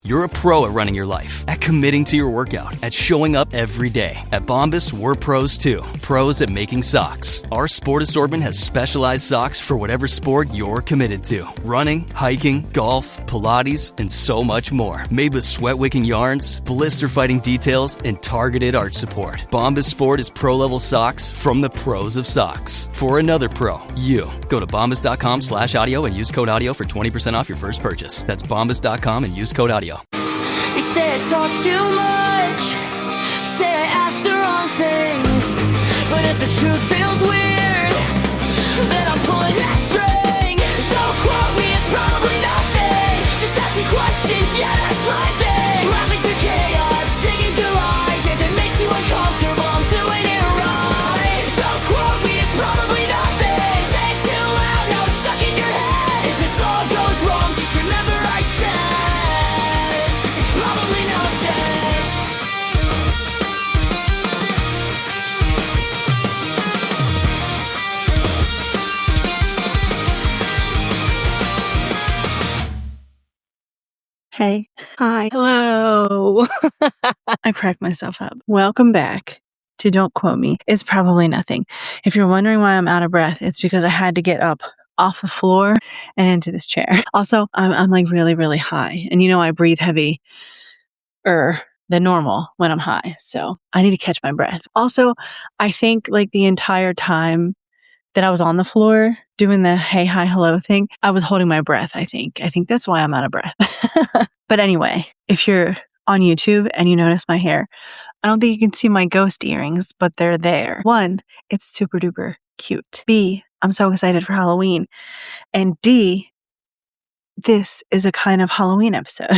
You're a pro at running your life, at committing to your workout, at showing up every day. At Bombas, we're pros too. Pros at making socks. Our sport assortment has specialized socks for whatever sport you're committed to. Running, hiking, golf, Pilates, and so much more. Made with sweat-wicking yarns, blister-fighting details, and targeted arch support. Bombas Sport is pro-level socks from the pros of socks. For another pro, you. Go to bombas.com/audio and use code audio for 20% off your first purchase. That's bombas.com and use code audio. They say I talk too much, say I ask the wrong things, but if the truth feels weird, then I'm pulling that string. So quote me, it's probably nothing, just asking questions, yeah, that's my thing. Laughing through chaos, digging through lies, if it makes you uncomfortable, I'm doing it right. So quote me, it's probably nothing, say it too loud, now it's stuck in your head. If this all goes wrong, just remember I said probably nothing. Hey. Hi. Hello. I cracked myself up. Welcome back to Don't Quote Me. It's probably nothing. If you're wondering why I'm out of breath, it's because I had to get up off the floor and into this chair. Also, I'm like really, really high. And I breathe heavy than normal when I'm high. So I need to catch my breath. Also, I think like the entire time that I was on the floor doing the hey, hi, hello thing, I was holding my breath, I think. I think that's why I'm out of breath. But anyway, if you're on YouTube and you notice my hair, I don't think you can see my ghost earrings, but they're there. 1, it's super duper cute. B, I'm so excited for Halloween. And D, this is a kind of Halloween episode.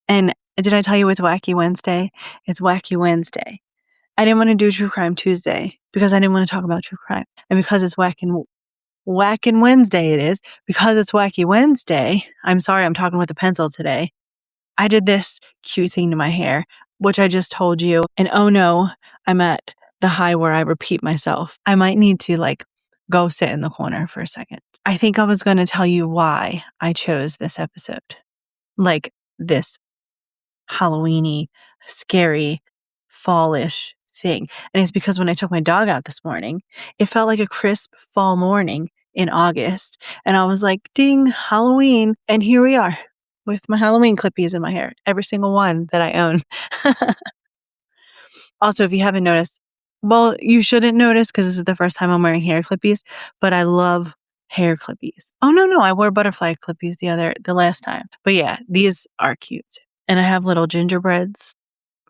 And did I tell you it's Wacky Wednesday? It's Wacky Wednesday. I didn't want to do True Crime Tuesday because I didn't want to talk about true crime. And because it's Whackin' Wednesday it is, because it's Wacky Wednesday, I'm sorry I'm talking with a pencil today, I did this cute thing to my hair, which I just told you. And oh no, I'm at the high where I repeat myself. I might need to go sit in the corner for a second. I think I was going to tell you why I chose this episode. Like this Halloween-y, scary, fallish thing. And it's because when I took my dog out this morning, it felt like a crisp fall morning in August. And I was like, ding, Halloween. And here we are with my Halloween clippies in my hair. Every single one that I own. Also, if you haven't noticed, well, you shouldn't notice because this is the first time I'm wearing hair clippies, but I love hair clippies. Oh, no, I wore butterfly clippies the last time. But yeah, these are cute. And I have little gingerbreads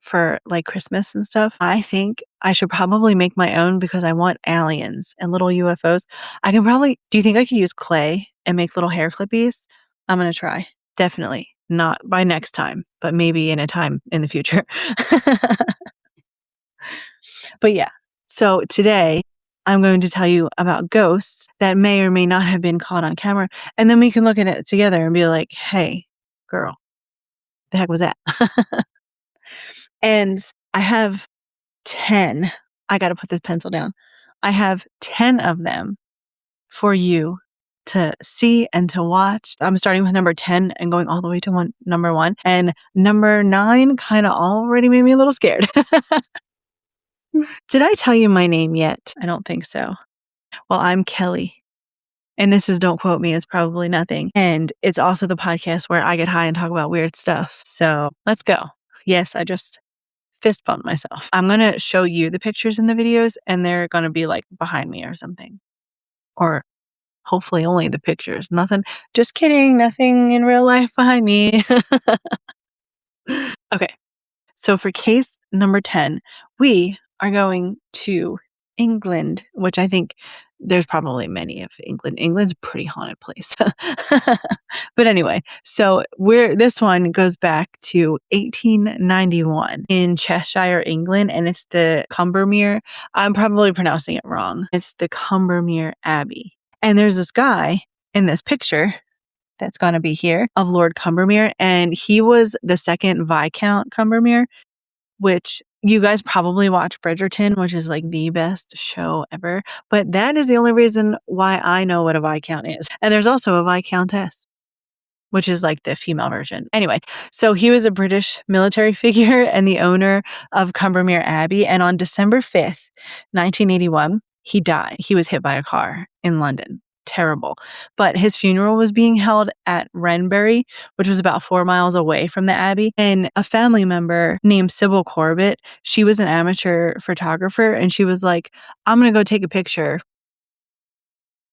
for Christmas and stuff. I think I should probably make my own because I want aliens and little UFOs. Do you think I could use clay and make little hair clippies? I'm going to try. Definitely. Not by next time, but maybe in a time in the future. But yeah, so today I'm going to tell you about ghosts that may or may not have been caught on camera. And then we can look at it together and be like, hey, girl, the heck was that? And I have 10. I got to put this pencil down. I have 10 of them for you to see and to watch. I'm starting with number 10 and going all the way to number 1. And number 9 kind of already made me a little scared. Did I tell you my name yet? I don't think so. Well, I'm Kelly. And this is Don't Quote Me, It's Probably Nothing. And it's also the podcast where I get high and talk about weird stuff. So let's go. Yes, I just fist bumped myself. I'm going to show you the pictures in the videos and they're going to be behind me or something. Or hopefully only the pictures. Nothing. Just kidding. Nothing in real life behind me. Okay. So for case number 10, we are going to England, which I think there's probably many of England. England's a pretty haunted place. But anyway, so this one goes back to 1891 in Cheshire, England, and it's the Cumbermere. I'm probably pronouncing it wrong. It's the Cumbermere Abbey. And there's this guy in this picture that's going to be here of Lord Cumbermere, and he was the second Viscount Cumbermere, which you guys probably watch Bridgerton, which is the best show ever. But that is the only reason why I know what a Viscount is. And there's also a Viscountess. which is like the female version. Anyway, so he was a British military figure and the owner of Cumbermere Abbey. And on December 5th, 1981, he died. He was hit by a car in London. Terrible. But his funeral was being held at Wrenbury, which was about 4 miles away from the Abbey. And a family member named Sybil Corbett, she was an amateur photographer, and she was like, I'm going to go take a picture.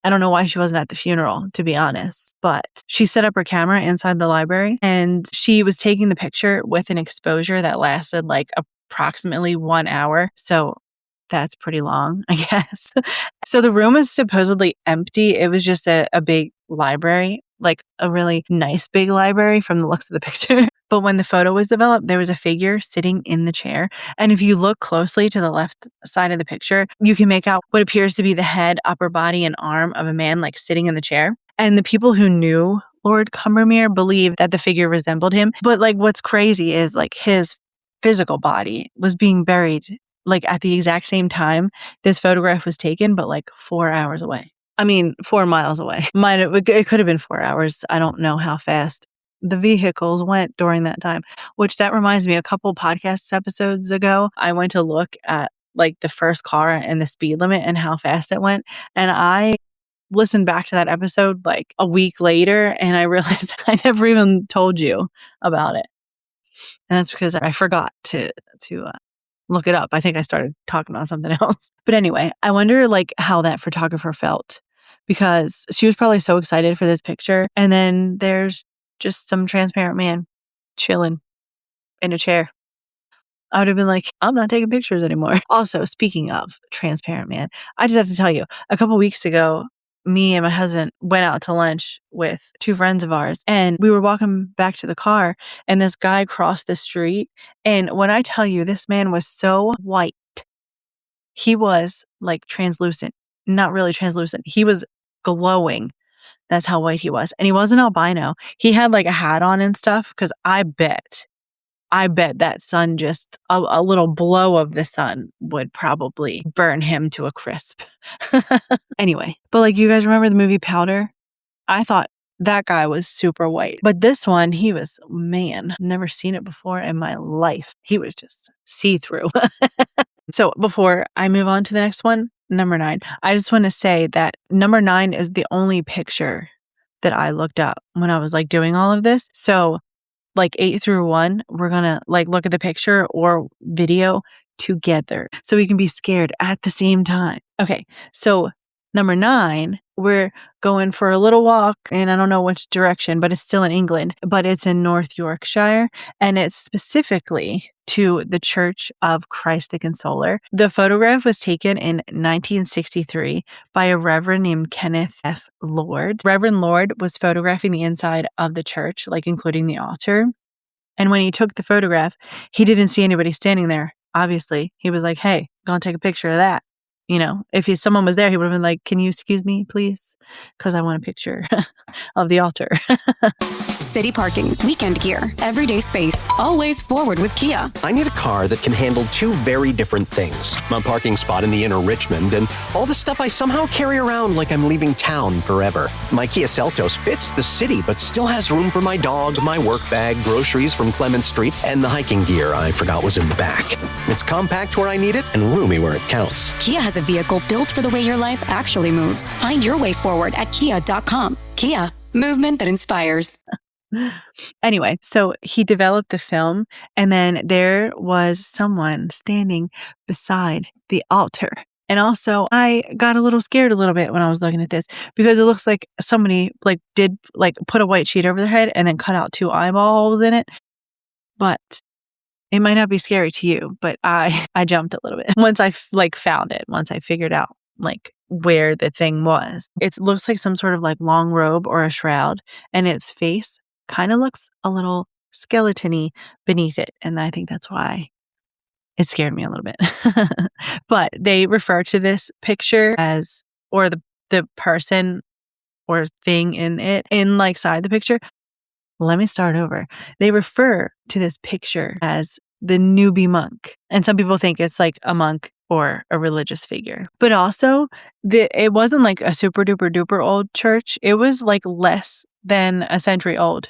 I don't know why she wasn't at the funeral, to be honest, but she set up her camera inside the library and she was taking the picture with an exposure that lasted like approximately 1 hour. So that's pretty long, I guess. So the room was supposedly empty. It was just a big library, like a really nice big library from the looks of the picture. But when the photo was developed, there was a figure sitting in the chair. And if you look closely to the left side of the picture, you can make out what appears to be the head, upper body, and arm of a man like sitting in the chair. And the people who knew Lord Cumbermere believed that the figure resembled him. But like what's crazy is like his physical body was being buried like at the exact same time this photograph was taken, but like 4 hours away. I mean, 4 miles away. It could have been 4 hours. I don't know how fast the vehicles went during that time, which that reminds me, a couple podcast episodes ago, I went to look at like the first car and the speed limit and how fast it went. And I listened back to that episode like a week later and I realized I never even told you about it. And that's because I forgot to look it up. I think I started talking about something else. But anyway, I wonder like how that photographer felt because she was probably so excited for this picture. And then there's just some transparent man chilling in a chair. I would have been like, I'm not taking pictures anymore. Also, speaking of transparent man, I just have to tell you, a couple weeks ago, me and my husband went out to lunch with 2 friends of ours and we were walking back to the car and this guy crossed the street. And when I tell you this man was so white, he was like translucent, not really translucent. He was glowing. That's how white he was. And he wasn't albino. He had like a hat on and stuff because I bet that sun, just a little blow of the sun would probably burn him to a crisp. Anyway, but like you guys remember the movie Powder? I thought that guy was super white. But this one, he was, man, never seen it before in my life. He was just see-through. So before I move on to the next one, number 9, I just want to say that number 9 is the only picture that I looked up when I was like doing all of this. So like 8 through 1, we're going to like look at the picture or video together so we can be scared at the same time. Okay, so number 9, we're going for a little walk and I don't know which direction, but it's still in England, but it's in North Yorkshire and it's specifically to the Church of Christ the Consoler. The photograph was taken in 1963 by a reverend named Kenneth F. Lord. Reverend Lord was photographing the inside of the church, like including the altar. And when he took the photograph, he didn't see anybody standing there. Obviously, he was like, hey, go and take a picture of that. You know, if someone was there, he would have been like, can you excuse me, please? Because I want a picture of the altar. City parking, weekend gear, everyday space, always forward with Kia. I need a car that can handle 2 very different things. A parking spot in the inner Richmond and all the stuff I somehow carry around like I'm leaving town forever. My Kia Seltos fits the city, but still has room for my dog, my work bag, groceries from Clement Street, and the hiking gear I forgot was in the back. It's compact where I need it and roomy where it counts. Kia has a vehicle built for the way your life actually moves. Find your way forward at kia.com. Kia, movement that inspires. Anyway, so he developed the film and then there was someone standing beside the altar. And also I got a little scared a little bit when I was looking at this because it looks like somebody like did like put a white sheet over their head and then cut out 2 eyeballs in it. But it might not be scary to you, but I jumped a little bit once I found it, once I figured out like where the thing was. It looks like some sort of like long robe or a shroud and its face kind of looks a little skeleton-y beneath it. And I think that's why it scared me a little bit. But they refer to this picture as, or the person or thing in it, in like side the picture. Let me start over. They refer to this picture as the newbie monk. And some people think it's like a monk or a religious figure. But also, it wasn't like a super duper duper old church. It was like less than a century old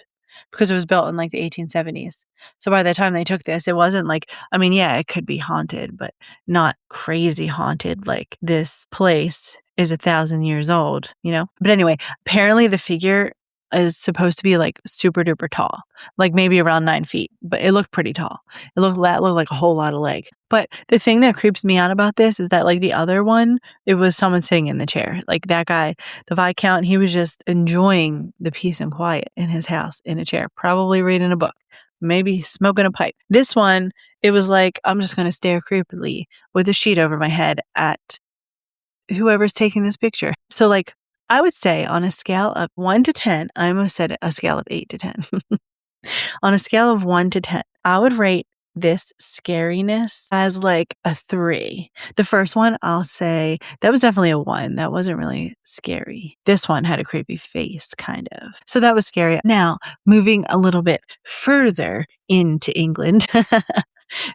because it was built in like the 1870s. So by the time they took this, it wasn't like, I mean, yeah, it could be haunted, but not crazy haunted. Like this place is 1,000 years old, you know? But anyway, apparently the figure is supposed to be like super duper tall, like maybe around 9 feet, but it looked pretty tall. That looked like a whole lot of leg. But the thing that creeps me out about this is that like the other one, it was someone sitting in the chair. Like that guy, the Viscount, he was just enjoying the peace and quiet in his house in a chair, probably reading a book, maybe smoking a pipe. This one, it was like, I'm just going to stare creepily with a sheet over my head at whoever's taking this picture. So like, I would say on a scale of 1 to 10, I almost said a scale of 8 to 10. On a scale of 1 to 10, I would rate this scariness as like a 3. The first one, I'll say that was definitely a 1. That wasn't really scary. This one had a creepy face, kind of. So that was scary. Now, moving a little bit further into England.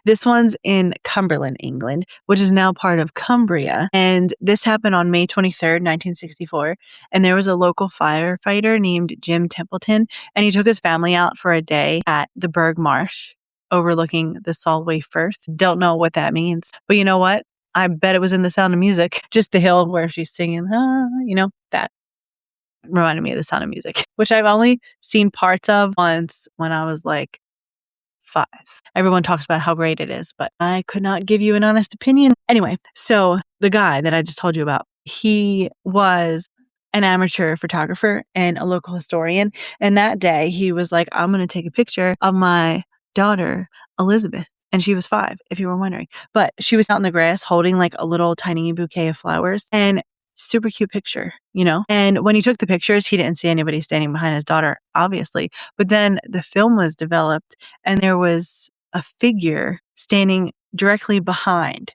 This one's in Cumberland, England, which is now part of Cumbria. And this happened on May 23rd, 1964. And there was a local firefighter named Jim Templeton, and he took his family out for a day at the Burgh Marsh overlooking the Solway Firth. Don't know what that means, but you know what? I bet it was in The Sound of Music, just the hill where she's singing, that reminded me of The Sound of Music, which I've only seen parts of once when I was like 5. Everyone talks about how great it is, but I could not give you an honest opinion. Anyway, so the guy that I just told you about, he was an amateur photographer and a local historian. And that day he was like, I'm going to take a picture of my daughter, Elizabeth. And she was 5, if you were wondering. But she was out in the grass holding like a little tiny bouquet of flowers. And super cute picture, you know? And when he took the pictures, he didn't see anybody standing behind his daughter, obviously. But then the film was developed and there was a figure standing directly behind,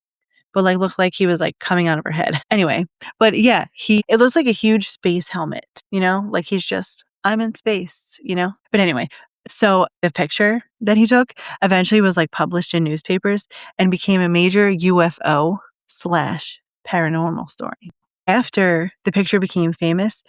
but like looked like he was like coming out of her head. Anyway, but yeah, it looks like a huge space helmet, you know? Like he's just, I'm in space, you know? But anyway, so the picture that he took eventually was like published in newspapers and became a major UFO/paranormal story. After the picture became famous,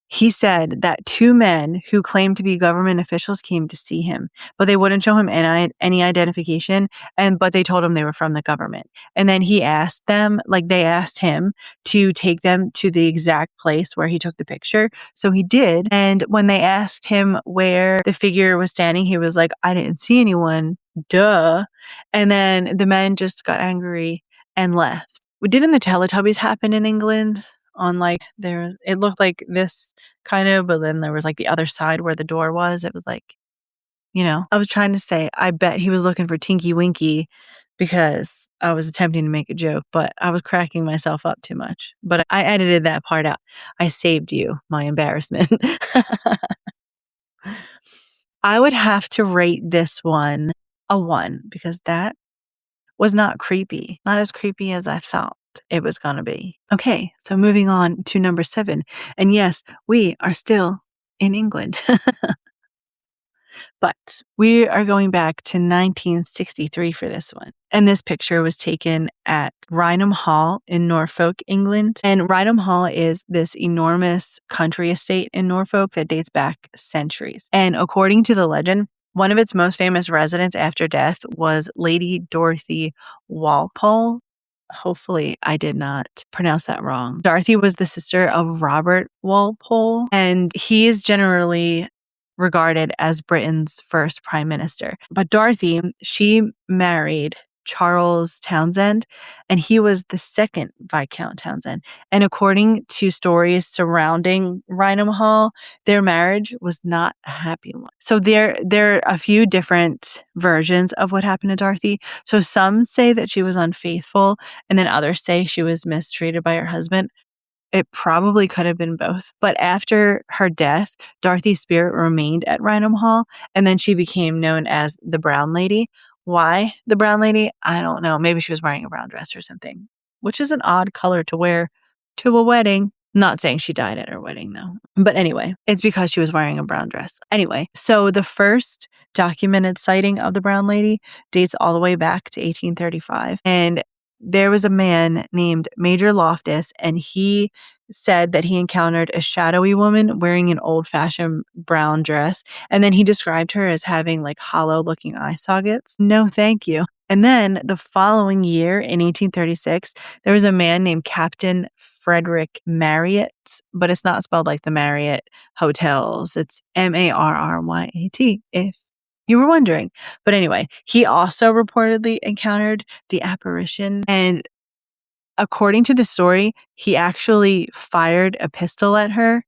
he said that 2 men who claimed to be government officials came to see him, but they wouldn't show him any identification, but they told him they were from the government. And then he asked them, like they asked him to take them to the exact place where he took the picture. So he did. And when they asked him where the figure was standing, he was like, I didn't see anyone. Duh. And then the men just got angry and left. Didn't the Teletubbies happen in England? It looked like this kind of, but then there was like the other side where the door was. It was like, you know, I was trying to say, I bet he was looking for Tinky Winky because I was attempting to make a joke, but I was cracking myself up too much. But I edited that part out. I saved you my embarrassment. I would have to rate this one a 1 because that was not creepy. Not as creepy as I thought it was going to be. Okay, so moving on to number 7. And yes, we are still in England. But we are going back to 1963 for this one. And this picture was taken at Rynham Hall in Norfolk, England. And Rynham Hall is this enormous country estate in Norfolk that dates back centuries. And according to the legend, one of its most famous residents after death was Lady Dorothy Walpole. Hopefully, I did not pronounce that wrong. Dorothy was the sister of Robert Walpole, and he is generally regarded as Britain's first prime minister. But Dorothy, she married Charles Townshend, and he was the second Viscount Townshend. And according to stories surrounding Rynham Hall, their marriage was not a happy one. So there are a few different versions of what happened to Dorothy. So some say that she was unfaithful, and then others say she was mistreated by her husband. It probably could have been both. But after her death, Dorothy's spirit remained at Rynham Hall, and then she became known as the Brown Lady. Why the Brown Lady? I don't know. Maybe she was wearing a brown dress or something, which is an odd color to wear to a wedding. Not saying she died at her wedding, though. But anyway, it's because she was wearing a brown dress. Anyway, so the first documented sighting of the Brown Lady dates all the way back to 1835. And there was a man named Major Loftus, and he said that he encountered a shadowy woman wearing an old-fashioned brown dress, and then he described her as having like hollow-looking eye sockets. No, thank you. And then the following year, in 1836, there was a man named Captain Frederick Marriott, but it's not spelled like the Marriott hotels. It's Marryat, if you were wondering. But anyway, he also reportedly encountered the apparition. And according to the story, he actually fired a pistol at her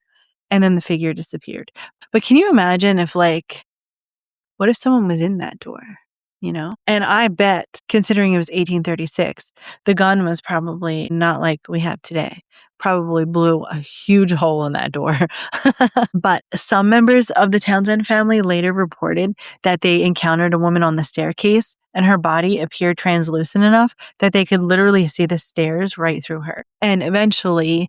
and then the figure disappeared. But can you imagine if, like, what if someone was in that door? You know? And I bet, considering it was 1836, the gun was probably not like we have today. Probably blew a huge hole in that door. But some members of the Townsend family later reported that they encountered a woman on the staircase and her body appeared translucent enough that they could literally see the stairs right through her. And eventually,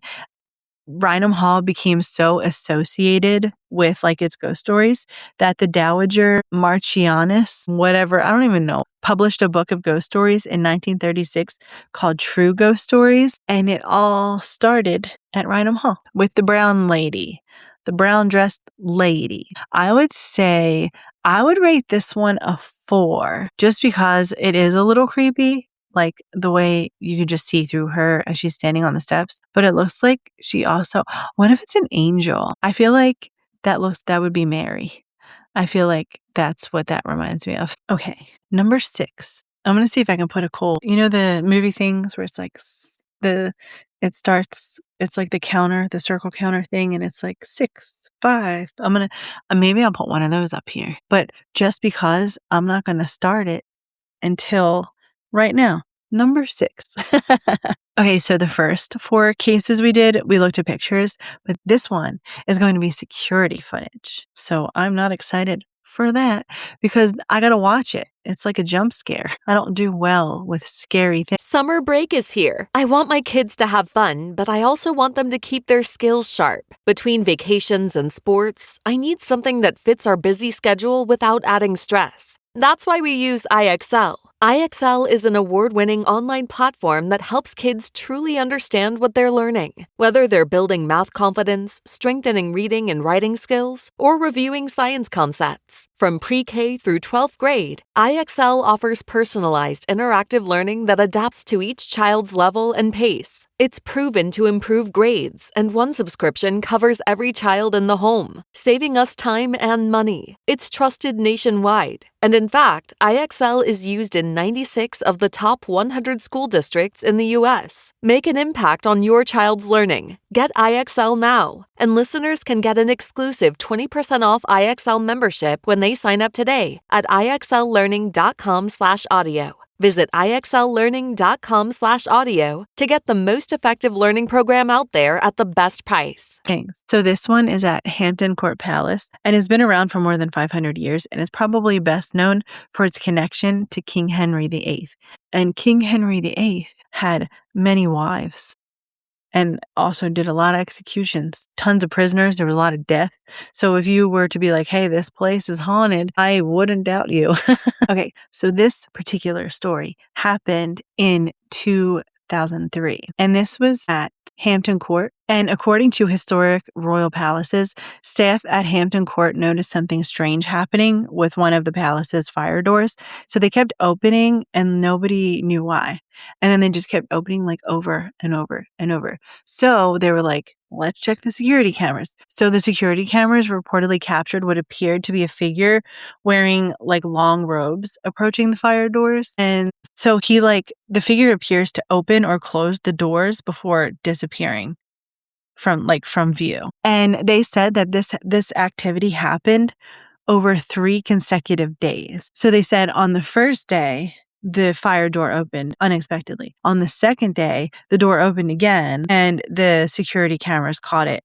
Rynham Hall became so associated with like its ghost stories that the Dowager Marchioness, whatever, I don't even know, published a book of ghost stories in 1936 called True Ghost Stories. And it all started at Rynham Hall with the brown lady, the brown dressed lady. I would say I would rate this one a 4 just because it is a little creepy. Like the way you could just see through her as she's standing on the steps. But it looks like she also, what if it's an angel? I feel like that would be Mary. I feel like that's what that reminds me of. Okay, number 6. I'm going to see if I can put a cold. You know the movie things where it's like it's like the counter, the circle counter thing, and it's like 6, 5. Maybe I'll put one of those up here. But just because I'm not going to start it until right now, number 6. Okay, so the first 4 cases we looked at pictures, but this one is going to be security footage. So I'm not excited for that because I gotta watch it. It's like a jump scare. I don't do well with scary things. Summer break is here. I want my kids to have fun, but I also want them to keep their skills sharp. Between vacations and sports, I need something that fits our busy schedule without adding stress. That's why we use IXL. IXL is an award-winning online platform that helps kids truly understand what they're learning. Whether they're building math confidence, strengthening reading and writing skills, or reviewing science concepts. From pre-K through 12th grade, IXL offers personalized interactive learning that adapts to each child's level and pace. It's proven to improve grades, and one subscription covers every child in the home, saving us time and money. It's trusted nationwide. And in fact, IXL is used in 96 of the top 100 school districts in the U.S. Make an impact on your child's learning. Get IXL now. And listeners can get an exclusive 20% off IXL membership when they sign up today at IXLlearning.com/audio. Visit IXLlearning.com/audio to get the most effective learning program out there at the best price. So this one is at Hampton Court Palace and has been around for more than 500 years and is probably best known for its connection to King Henry VIII. And King Henry VIII had many wives and also did a lot of executions, tons of prisoners. There was a lot of death. So if you were to be like, hey, this place is haunted, I wouldn't doubt you. Okay, so this particular story happened in 2003, and this was at Hampton Court. And according to historic royal palaces, staff at Hampton Court noticed something strange happening with one of the palace's fire doors. So they kept opening and nobody knew why. And then they just kept opening like over and over and over. So they were like, let's check the security cameras. So the security cameras reportedly captured what appeared to be a figure wearing like long robes approaching the fire doors. And so the figure appears to open or close the doors before disappearing from view. And they said that this activity happened over 3 consecutive days. So they said on the first day, the fire door opened unexpectedly. On the second day, the door opened again and the security cameras caught the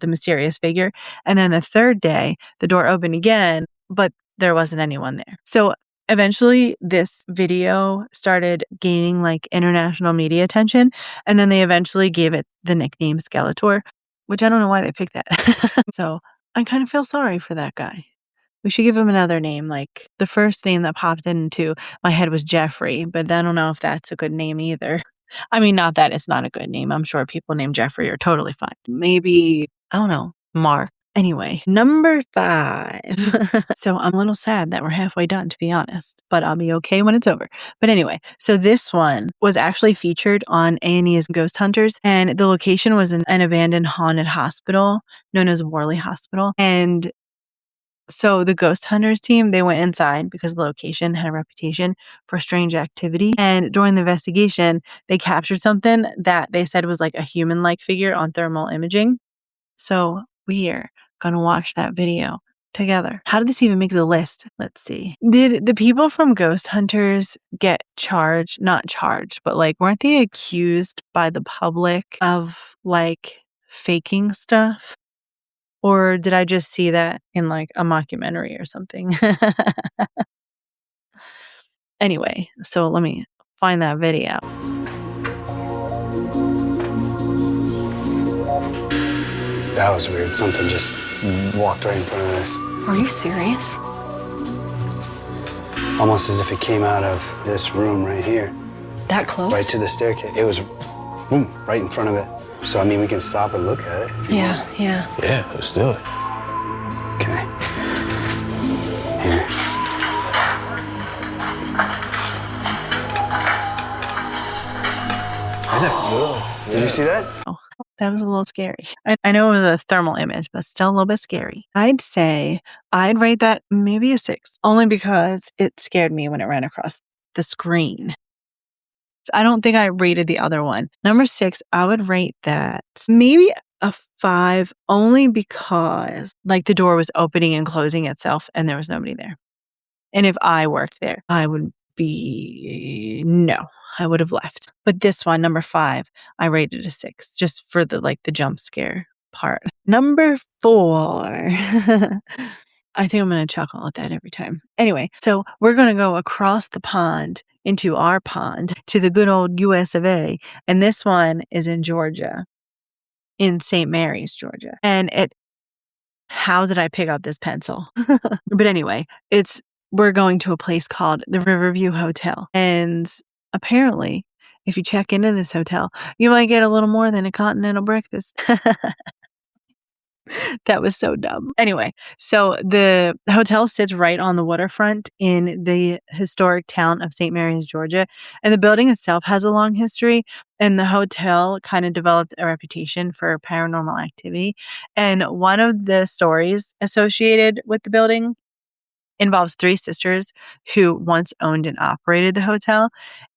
mysterious figure. And then the third day, the door opened again, but there wasn't anyone there. So eventually, this video started gaining like international media attention, and then they eventually gave it the nickname Skeletor, which I don't know why they picked that. So I kind of feel sorry for that guy. We should give him another name. Like the first name that popped into my head was Jeffrey, but I don't know if that's a good name either. I mean, not that it's not a good name. I'm sure people named Jeffrey are totally fine. Maybe, I don't know, Mark. Anyway, number 5. So I'm a little sad that we're halfway done, to be honest, but I'll be okay when it's over. But anyway, so this one was actually featured on A&E's Ghost Hunters, and the location was an abandoned haunted hospital known as Worley Hospital. And so the Ghost Hunters team, they went inside because the location had a reputation for strange activity. And during the investigation, they captured something that they said was like a human-like figure on thermal imaging. So we're gonna watch that video together. How did this even make the list? Let's see. Did the people from Ghost Hunters get charged? Not charged, but like, weren't they accused by the public of like faking stuff? Or did I just see that in like a mockumentary or something? Anyway, so let me find that video. That was weird. Something just walked right in front of us. Are you serious? Almost as if it came out of this room right here. That close? Right to the staircase. It was boom, right in front of it. So, I mean, we can stop and look at it. Yeah. Yeah, let's do it. Okay. Here. Did you see that? Oh, that was a little scary. I know it was a thermal image, but still a little bit scary. I'd say I'd rate that maybe a 6, only because it scared me when it ran across the screen. I don't think I rated the other one. Number 6, I would rate that maybe a 5, only because like the door was opening and closing itself and there was nobody there. And if I worked there, I would I would have left. But this one, number 5, I rated a 6 just for the jump scare part. Number 4. I think I'm going to chuckle at that every time. Anyway, so we're going to go across the pond into our pond to the good old US of A. And this one is in Georgia, in St. Mary's, Georgia. And how did I pick up this pencil? But anyway, we're going to a place called the Riverview Hotel. And apparently, if you check into this hotel, you might get a little more than a continental breakfast. That was so dumb. Anyway, so the hotel sits right on the waterfront in the historic town of St. Mary's, Georgia. And the building itself has a long history. And the hotel kind of developed a reputation for paranormal activity. And one of the stories associated with the building involves 3 sisters who once owned and operated the hotel.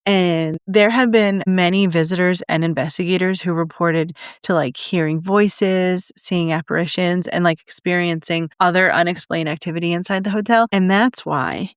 And there have been many visitors and investigators who reported to like hearing voices, seeing apparitions, and like experiencing other unexplained activity inside the hotel. And that's why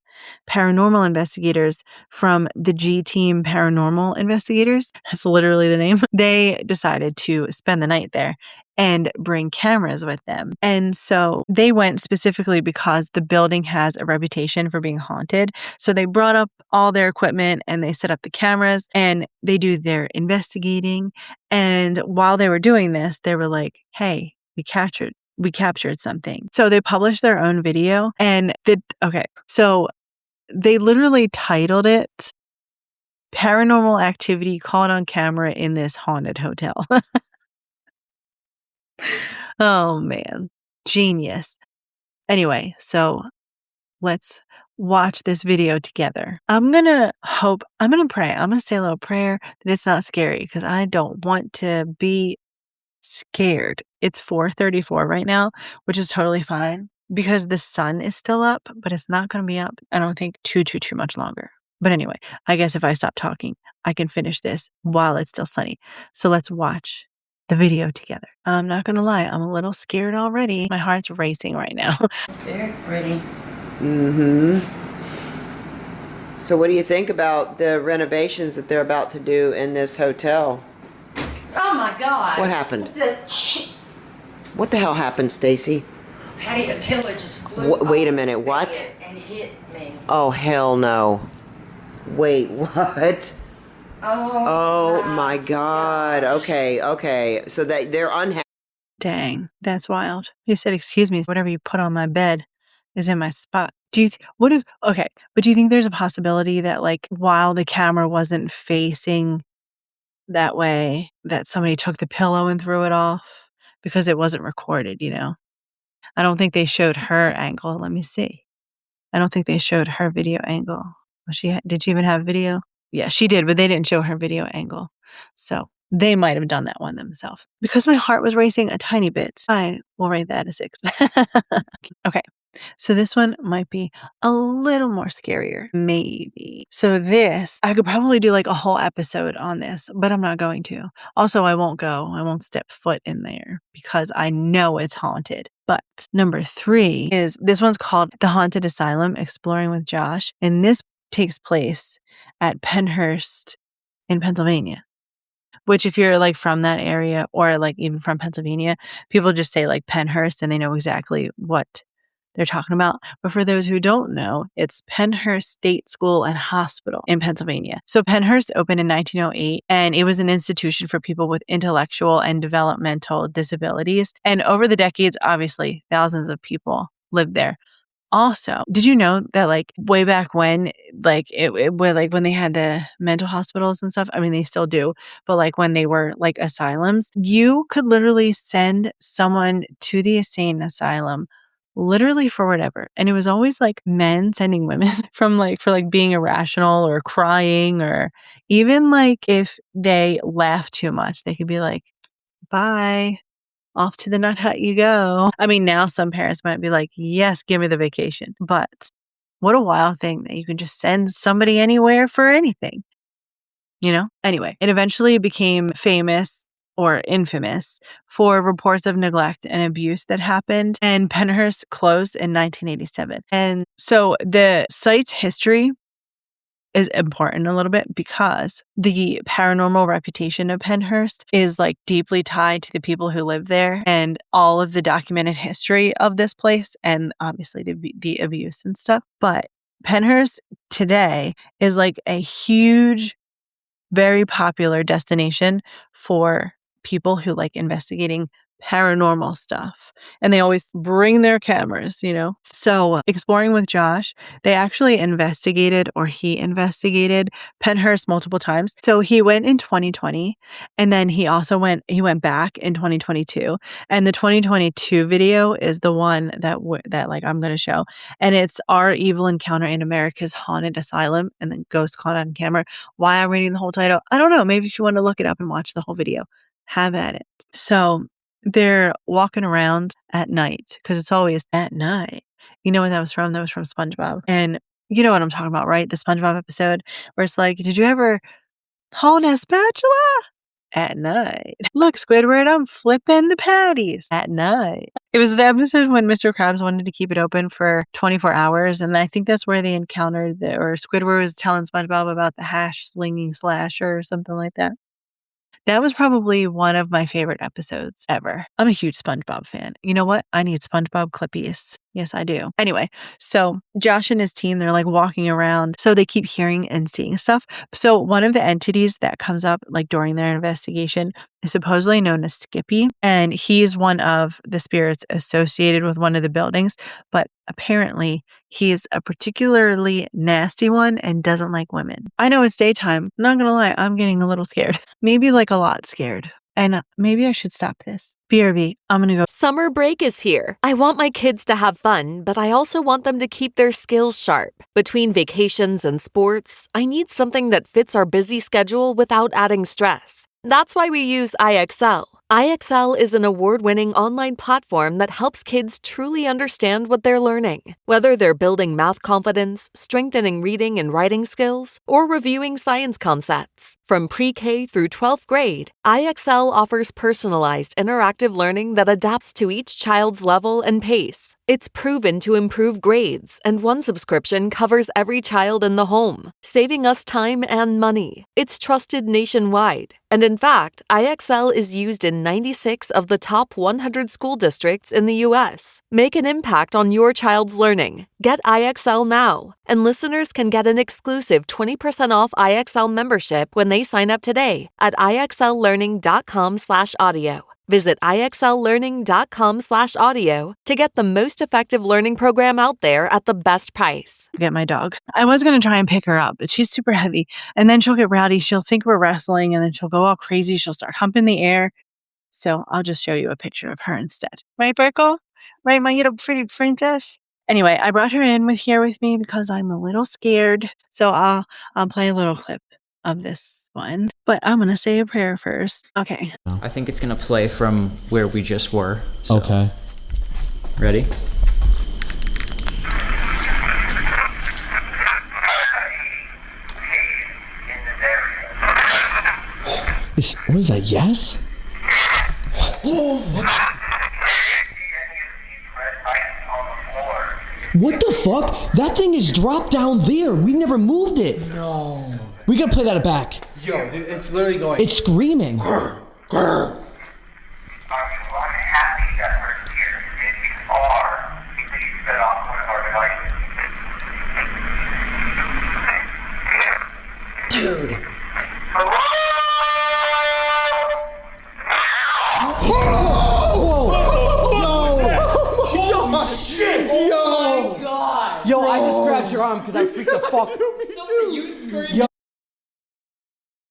paranormal investigators from the G Team Paranormal Investigators, that's literally the name, they decided to spend the night there and bring cameras with them. And so they went specifically because the building has a reputation for being haunted. So they brought up all their equipment and they set up the cameras and they do their investigating. And while they were doing this, they were like, hey, we captured something. So they published their own video and so they literally titled it Paranormal Activity Caught on Camera in This Haunted Hotel. Oh man, genius. Anyway, so let's watch this video together. I'm going to pray. I'm going to say a little prayer that it's not scary because I don't want to be scared. It's 4:34 right now, which is totally fine because the sun is still up, but it's not going to be up, I don't think, too much longer. But anyway, I guess if I stop talking, I can finish this while it's still sunny. So let's watch the video together. I'm not going to lie, I'm a little scared already. My heart's racing right now. Scared? Ready? Mm-hmm. So what do you think about the renovations that they're about to do in this hotel? Oh my God. What happened? What the hell happened, Stacy? Patty the pillar just flew Wait a minute, what? and hit me. Oh, hell no. Wait, what? Oh my God. Okay. So they're unhappy. Dang, that's wild. You said, excuse me, whatever you put on my bed is in my spot. But do you think there's a possibility that like while the camera wasn't facing that way that somebody took the pillow and threw it off because it wasn't recorded, I don't think they showed her angle. Let me see. I don't think they showed her video angle. Did she even have video? Yeah, she did, but they didn't show her video angle. So they might have done that one themselves. Because my heart was racing a tiny bit, I will rate that a 6. Okay. So this one might be a little more scarier, maybe. So I could probably do like a whole episode on this, but I'm not going to. Also, I won't step foot in there because I know it's haunted. But number 3 is, this one's called The Haunted Asylum, Exploring with Josh. And this takes place at Pennhurst in Pennsylvania. Which, if you're like from that area or like even from Pennsylvania, people just say like Pennhurst and they know exactly what they're talking about. But for those who don't know, it's Pennhurst State School and Hospital in Pennsylvania. So Pennhurst opened in 1908, and it was an institution for people with intellectual and developmental disabilities. And over the decades, obviously, thousands of people lived there. Also, did you know that like way back when, like when they had the mental hospitals and stuff, I mean, they still do, but like when they were like asylums, you could literally send someone to the insane asylum literally for whatever. And it was always like men sending women for like being irrational or crying, or even like if they laughed too much, they could be like, bye. Off to the nut hut you go. I mean, now some parents might be like, yes, give me the vacation. But what a wild thing that you can just send somebody anywhere for anything, Anyway, it eventually became famous or infamous for reports of neglect and abuse that happened, and Pennhurst closed in 1987. And so the site's history is important a little bit because the paranormal reputation of Pennhurst is like deeply tied to the people who live there and all of the documented history of this place and obviously the abuse and stuff. But Pennhurst today is like a huge, very popular destination for people who like investigating paranormal stuff. And they always bring their cameras, So Exploring with Josh, he investigated Pennhurst multiple times. So he went in 2020, and then he went back in 2022. And the 2022 video is the one that like I'm going to show. And it's Our Evil Encounter in America's Haunted Asylum, and then Ghost Caught on Camera. Why I'm reading the whole title, I don't know. Maybe if you want to look it up and watch the whole video, have at it. So they're walking around at night because it's always at night. You know what that was from? That was from SpongeBob. And you know what I'm talking about, right? The SpongeBob episode where it's like, did you ever hold a spatula? At night. Look, Squidward, I'm flipping the patties at night. It was the episode when Mr. Krabs wanted to keep it open for 24 hours. And I think that's where they encountered or Squidward was telling SpongeBob about the hash slinging slasher or something like that. That was probably one of my favorite episodes ever. I'm a huge SpongeBob fan. You know what? I need SpongeBob Clippies. Yes, I do. Anyway, so Josh and his team, they're like walking around. So they keep hearing and seeing stuff. So one of the entities that comes up like during their investigation is supposedly known as Skippy. And he's one of the spirits associated with one of the buildings. But apparently he's a particularly nasty one and doesn't like women. I know it's daytime. I'm not going to lie. I'm getting a little scared. Maybe like a lot scared. And maybe I should stop this. BRB, I'm going to go. Summer break is here. I want my kids to have fun, but I also want them to keep their skills sharp. Between vacations and sports, I need something that fits our busy schedule without adding stress. That's why we use IXL. IXL is an award-winning online platform that helps kids truly understand what they're learning. Whether they're building math confidence, strengthening reading and writing skills, or reviewing science concepts. From pre-K through 12th grade, IXL offers personalized interactive learning that adapts to each child's level and pace. It's proven to improve grades, and one subscription covers every child in the home, saving us time and money. It's trusted nationwide. And in fact, IXL is used in 96 of the top 100 school districts in the U.S. Make an impact on your child's learning. Get IXL now. And listeners can get an exclusive 20% off IXL membership when they sign up today at IXLlearning.com/audio. Visit IXLLearning.com/audio to get the most effective learning program out there at the best price. Get my dog. I was going to try and pick her up, but she's super heavy. And then she'll get rowdy. She'll think we're wrestling and then she'll go all crazy. She'll start humping the air. So I'll just show you a picture of her instead. Right, Burkle? Right, my little pretty princess? Anyway, I brought her in here with me because I'm a little scared. So I'll play a little clip of this one. But I'm going to say a prayer first. Okay. I think it's going to play from where we just were. So. Okay. Ready? What is that? Yes? What the fuck? That thing is dropped down there. We never moved it. No. We gotta play that back. Yo, dude, it's literally going. It's screaming. Dude. Yo, I just grabbed your arm because I freaked the fuck.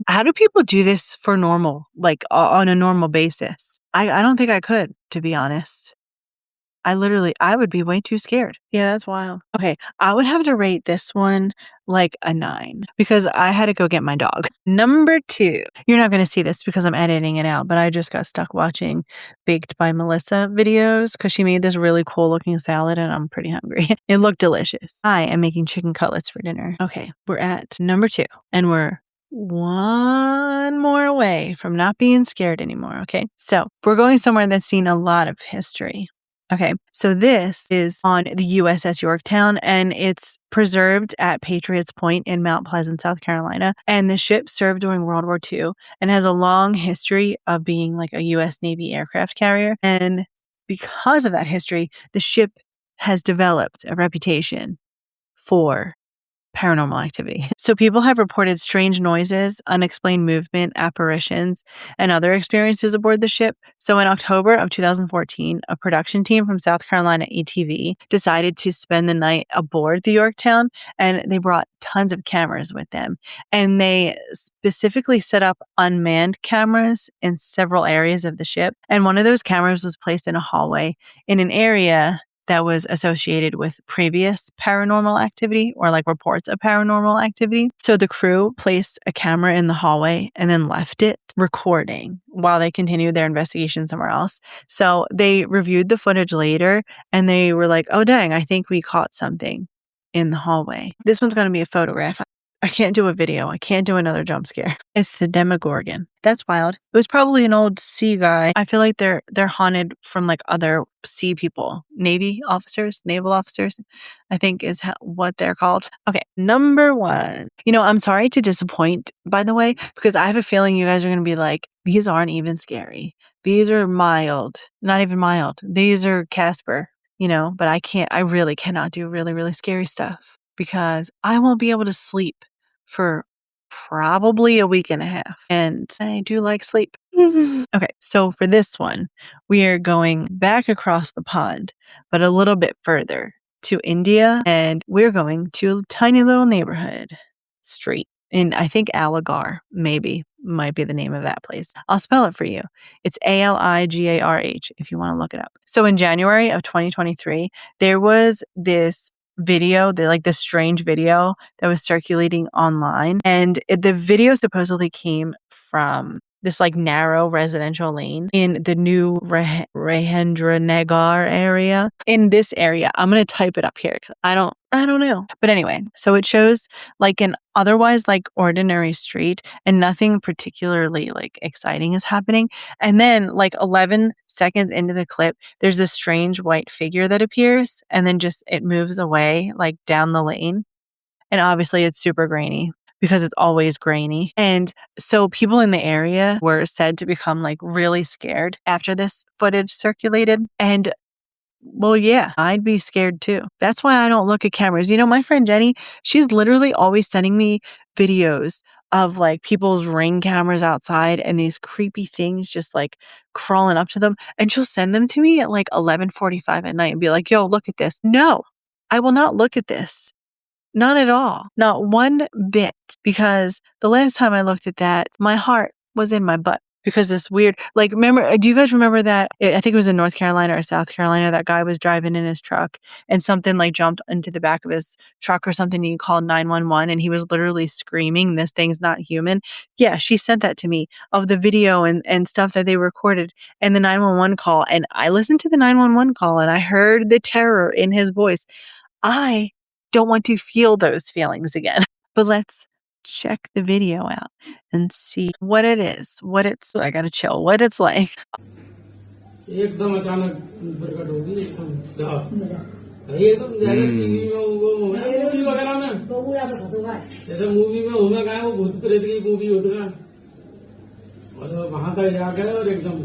How do people do this for normal, like on a normal basis? I don't think I could, to be honest. I would be way too scared. Yeah, that's wild. Okay, I would have to rate this one like a 9 because I had to go get my dog. Number 2. You're not going to see this because I'm editing it out, but I just got stuck watching Baked by Melissa videos because she made this really cool looking salad and I'm pretty hungry. It looked delicious. I am making chicken cutlets for dinner. Okay, we're at number 2 and we're one more away from not being scared anymore. Okay, so we're going somewhere that's seen a lot of history. Okay, so this is on the USS Yorktown, and it's preserved at Patriots Point in Mount Pleasant, South Carolina. And the ship served during World War II and has a long history of being like a U.S. Navy aircraft carrier. And because of that history, the ship has developed a reputation for paranormal activity. So people have reported strange noises, unexplained movement, apparitions, and other experiences aboard the ship. So in October of 2014, a production team from South Carolina ATV decided to spend the night aboard the Yorktown, and they brought tons of cameras with them. And they specifically set up unmanned cameras in several areas of the ship. And one of those cameras was placed in a hallway in an area that was associated with previous paranormal activity or like reports of paranormal activity. So the crew placed a camera in the hallway and then left it recording while they continued their investigation somewhere else. So they reviewed the footage later and they were like, oh dang, I think we caught something in the hallway. This one's going to be a photograph. I can't do a video. I can't do another jump scare. It's the Demogorgon. That's wild. It was probably an old sea guy. I feel like they're haunted from like other sea people. Naval officers, I think is what they're called. Okay, number 1. I'm sorry to disappoint, by the way, because I have a feeling you guys are going to be like, these aren't even scary. These are mild. Not even mild. These are Casper, but I really cannot do really, really scary stuff because I won't be able to sleep for probably a week and a half. And I do like sleep. Okay, so for this one, we are going back across the pond, but a little bit further to India. And we're going to a tiny little neighborhood street in, I think, Aligarh, might be the name of that place. I'll spell it for you. It's Aligarh if you want to look it up. So in January of 2023, there was this video, this strange video that was circulating online. And the video supposedly came from this like narrow residential lane in the new Rahendranagar area. In this area, I'm going to type it up here. I don't know. But anyway, so it shows like an otherwise like ordinary street and nothing particularly like exciting is happening. And then like 11 seconds into the clip, there's this strange white figure that appears and then just it moves away like down the lane. And obviously it's super grainy because it's always grainy. And so people in the area were said to become like really scared after this footage circulated. And well, yeah, I'd be scared too. That's why I don't look at cameras. My friend Jenny, she's literally always sending me videos of like people's Ring cameras outside and these creepy things just like crawling up to them. And she'll send them to me at like 11:45 at night and be like, yo, look at this. No, I will not look at this. Not at all. Not one bit. Because the last time I looked at that, my heart was in my butt. Because this weird, like, remember, do you guys remember that? I think it was in North Carolina or South Carolina. That guy was driving in his truck and something like jumped into the back of his truck or something. And he called 911 and he was literally screaming, this thing's not human. Yeah, she sent that to me of the video and stuff that they recorded and the 911 call. And I listened to the 911 call and I heard the terror in his voice. I don't want to feel those feelings again. But let's check the video out and see what it is, I gotta chill, what it's like. एकदम अचानक प्रकट होगी एकदम TV में वो movie वगैरह में जैसे मूवी में होना का है वो भूत प्रेत की मूवी होता है और वहां तक जाकर और एकदम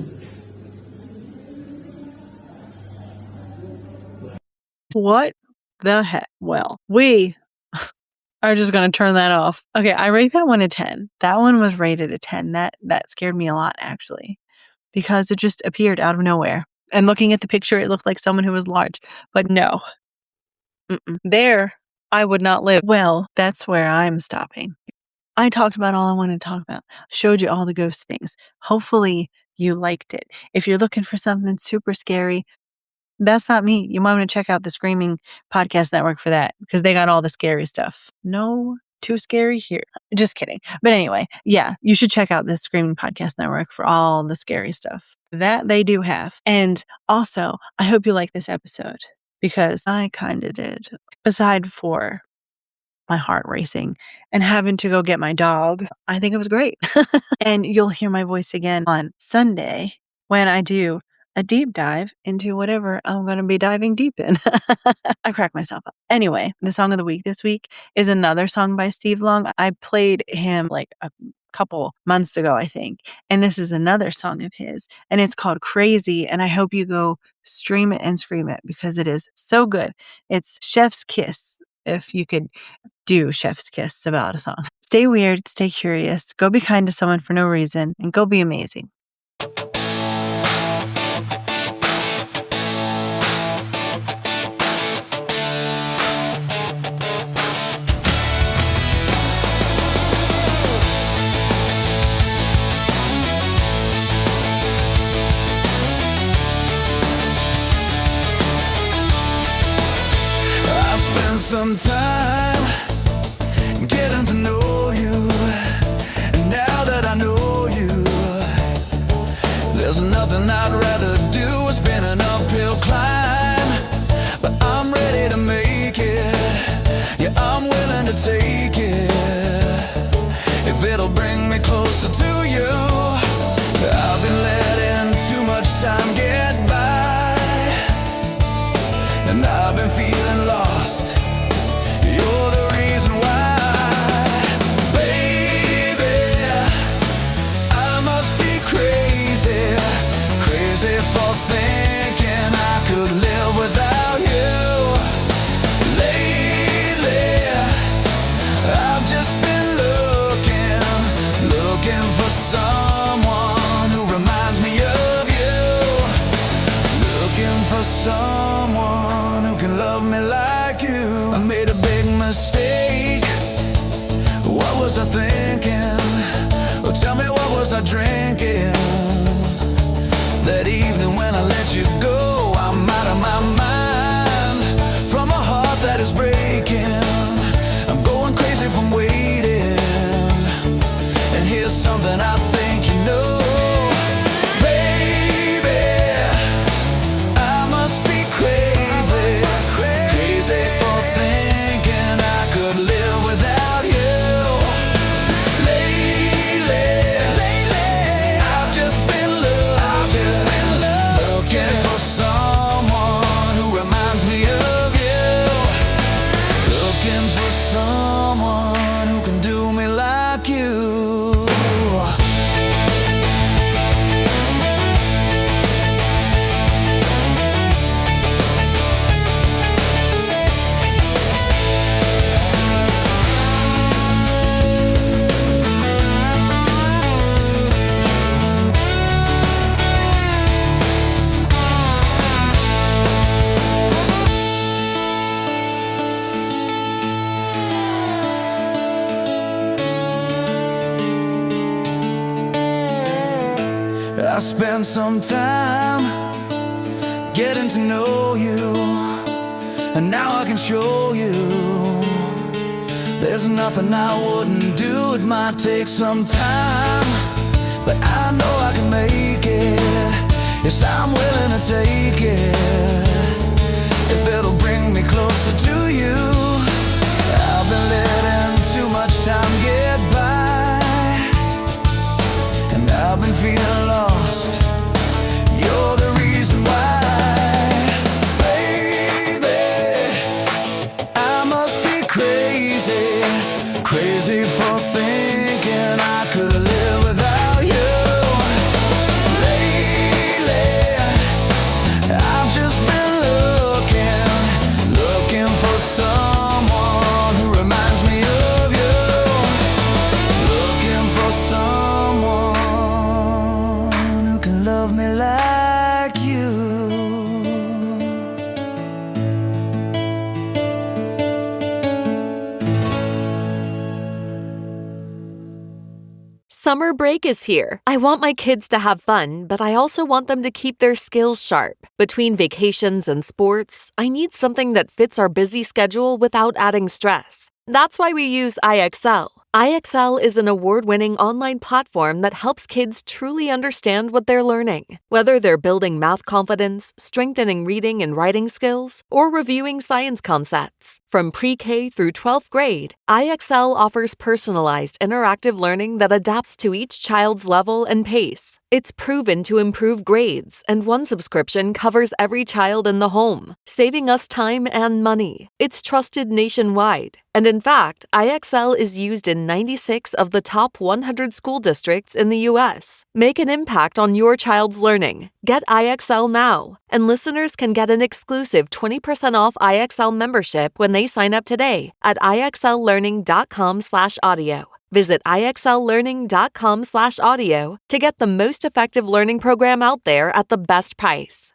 What the heck? Well, we are just going to turn that off. Okay, I rate that one a 10. That one was rated a 10. That scared me a lot, actually, because it just appeared out of nowhere. And looking at the picture, it looked like someone who was large. But no. There, I would not live. Well, that's where I'm stopping. I talked about all I wanted to talk about. Showed you all the ghost things. Hopefully, you liked it. If you're looking for something super scary, that's not me. You might want to check out the Screaming Podcast Network for that because they got all the scary stuff. No too scary here. Just kidding. But anyway, yeah, you should check out the Screaming Podcast Network for all the scary stuff that they do have. And also, I hope you like this episode because I kind of did. Aside for my heart racing and having to go get my dog, I think it was great. And you'll hear my voice again on Sunday when I do a deep dive into whatever I'm going to be diving deep in. I crack myself up. Anyway, the song of the week this week is another song by Steve Long. I played him like a couple months ago, I think. And this is another song of his. And it's called Crazy. And I hope you go stream it and scream it because it is so good. It's Chef's Kiss. If you could do Chef's Kiss about a song. Stay weird, stay curious, go be kind to someone for no reason, and go be amazing. Some time getting to know you, and now that I know you, there's nothing I'd rather do. It's been an uphill climb, but I'm ready to make it. Yeah, I'm willing to take it if it'll bring me closer to you. I've been letting too much time get by, and I've been feeling lost. You're the reason why, baby. I must be crazy, crazy for thinking I could live without you. Lately, I've just been looking for someone who reminds me of you. Looking for someone who can love me like you. I made a big mistake. What was I thinking? Well, tell me, what was I drinking? That evening when I let you go, I'm out of my mind from a heart that is breaking. I'm going crazy from waiting. And here's something I think you know. I've spend some time getting to know you, and now I can show you there's nothing I wouldn't do. It might take some time, but I know I can make it. Yes, I'm willing to take it if it'll bring me closer to you. I've been letting too much time get by, and I've been feeling lost. You're the reason why. Baby, I must be crazy, crazy for thinking I could live without you. Lately, I've just been looking for someone who reminds me of you. Looking for someone who can love me like you. Summer break is here. I want my kids to have fun, but I also want them to keep their skills sharp. Between vacations and sports, I need something that fits our busy schedule without adding stress. That's why we use IXL. IXL is an award-winning online platform that helps kids truly understand what they're learning. Whether they're building math confidence, strengthening reading and writing skills, or reviewing science concepts. From pre-K through 12th grade, IXL offers personalized interactive learning that adapts to each child's level and pace. It's proven to improve grades, and one subscription covers every child in the home, saving us time and money. It's trusted nationwide, and in fact, IXL is used in 96 of the top 100 school districts in the U.S. Make an impact on your child's learning. Get IXL now, and listeners can get an exclusive 20% off IXL membership when they sign up today at IXLlearning.com/audio. Visit IXLlearning.com/audio to get the most effective learning program out there at the best price.